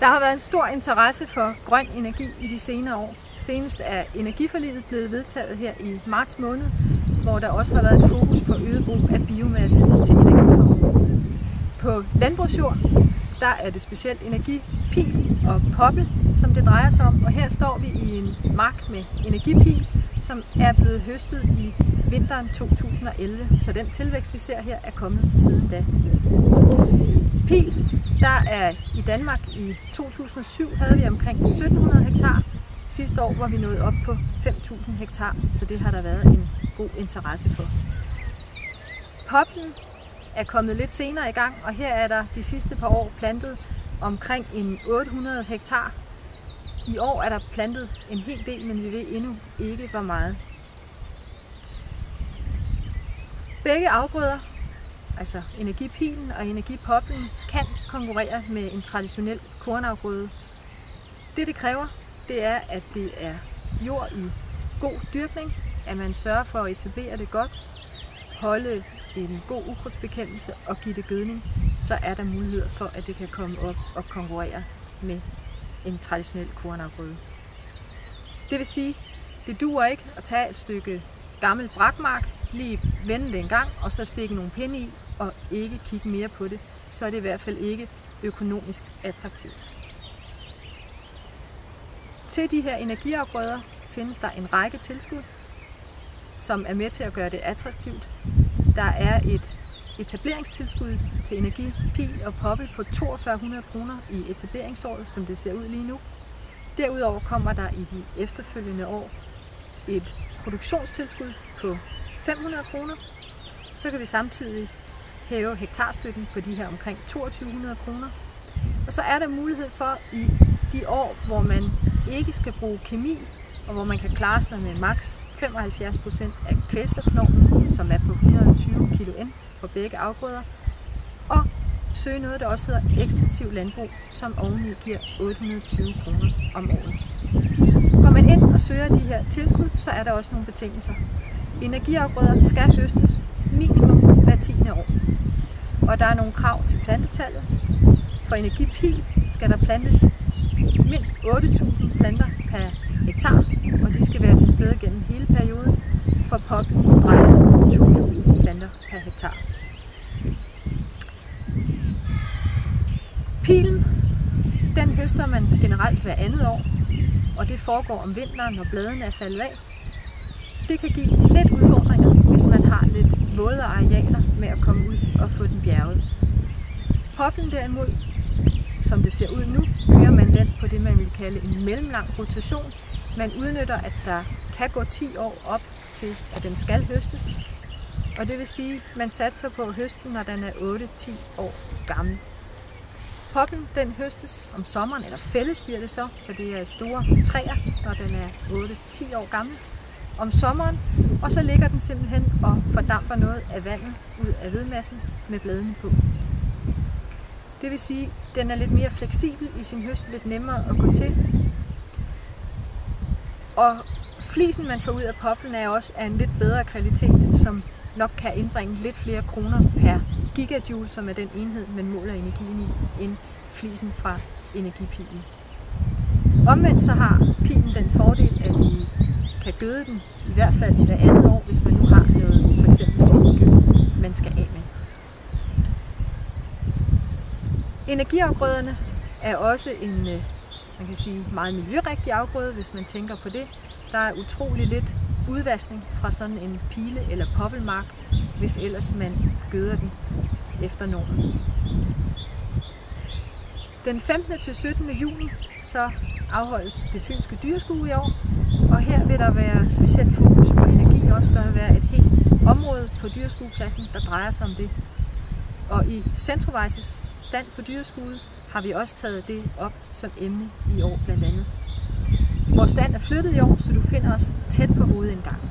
Der har været en stor interesse for grøn energi i de senere år. Senest er energiforliget blevet vedtaget her i marts måned, hvor der også har været en fokus på øget brug af biomasse til energiformål. På landbrugsjord der er det specielt energipil og poppel, som det drejer sig om. Og her står vi i en mark med energipil, som er blevet høstet i vinteren 2011. Så den tilvækst, vi ser her, er kommet siden da. Pil, der er i Danmark i 2007 havde vi omkring 1700 hektar. Sidste år var vi nået op på 5.000 hektar, så det har der været en god interesse for. Poppelen er kommet lidt senere i gang, og her er der de sidste par år plantet omkring en 800 hektar. I år er der plantet en hel del, men vi ved endnu ikke, hvor meget. Begge afgrøder, altså energipilen og energipoppelen, kan konkurrere med en traditionel kornafgrøde. Det kræver, det er, at det er jord i god dyrkning, at man sørger for at etablere det godt, holde en god ukrudtsbekæmpelse og give det gødning, så er der muligheder for, at det kan komme op og konkurrere med en traditionel kornafgrøde. Det vil sige, det duer ikke at tage et stykke gammel brakmark, lige vende det en gang, og så stikke nogle pinde i, og ikke kigge mere på det. Så er det i hvert fald ikke økonomisk attraktivt. Til de her energiafgrøder findes der en række tilskud, som er med til at gøre det attraktivt. Der er et etableringstilskud til energipil og poppel på 4200 kroner i etableringsåret, som det ser ud lige nu. Derudover kommer der i de efterfølgende år et produktionstilskud på 500 kroner. Så kan vi samtidig hæve hektarstøtten på de her omkring 2200 kroner. Og så er der mulighed for i de år, hvor man ikke skal bruge kemi, og hvor man kan klare sig med maks 75% af kvælstofnormen, som er på 120 kg for begge afgrøder, og søge noget, der også hedder ekstensiv landbrug, som oveni giver 820 kroner om året. Går man ind og søger de her tilskud, så er der også nogle betingelser. Energiafgrøder skal høstes minimum hver 10. år, og der er nogle krav til plantetallet. For energipil skal der plantes mindst 8.000 planter per hektar, og de skal være til stede gennem hele perioden. For poppel drejer det sig om 2.000 planter per hektar. Pilen, den høster man generelt hver andet år, og det foregår om vinteren, når bladene er faldet af. Det kan give lidt udfordringer, hvis man har lidt våde arealer med at komme ud og få den bjerget. Poppelen derimod, som det ser ud nu, kører man den på det, man vil kalde en mellemlang rotation. Man udnytter, at der kan gå 10 år op til, at den skal høstes. Og det vil sige, at man satser på høsten, når den er 8-10 år gammel. Poppelen, den høstes om sommeren, eller fældes bliver det så, for det er store træer, når den er 8-10 år gammel. Om sommeren, og så ligger den simpelthen og fordamper noget af vandet ud af vedmassen med bladene på. Det vil sige, at den er lidt mere fleksibel i sin høst, lidt nemmere at gå til. Og flisen, man får ud af poppelen, er også af en lidt bedre kvalitet, som nok kan indbringe lidt flere kroner per gigajoule, som er den enhed, man måler energien i, end flisen fra energipilen. Omvendt så har pilen den fordel, at I kan gøde den i hvert fald hver andet år, hvis man nu har noget for eksempel svinegød, man skal af med. Energiafgrøderne er også en, man kan sige, meget miljørigtig afgrøde, hvis man tænker på det. Der er utrolig lidt udvaskning fra sådan en pile- eller poppelmark, hvis ellers man gøder den efter normen. Den 15. til 17. juni så afholdes det Fynske Dyrskue i år, og her vil der være specielt fokus på energi også. Der vil være et helt område på dyrskuepladsen, der drejer sig om det. Og i Centrovejses stand på dyrskuet har vi også taget det op som emne i år blandt andet. Vores stand er flyttet i år, så du finder os tæt på hovedindgangen.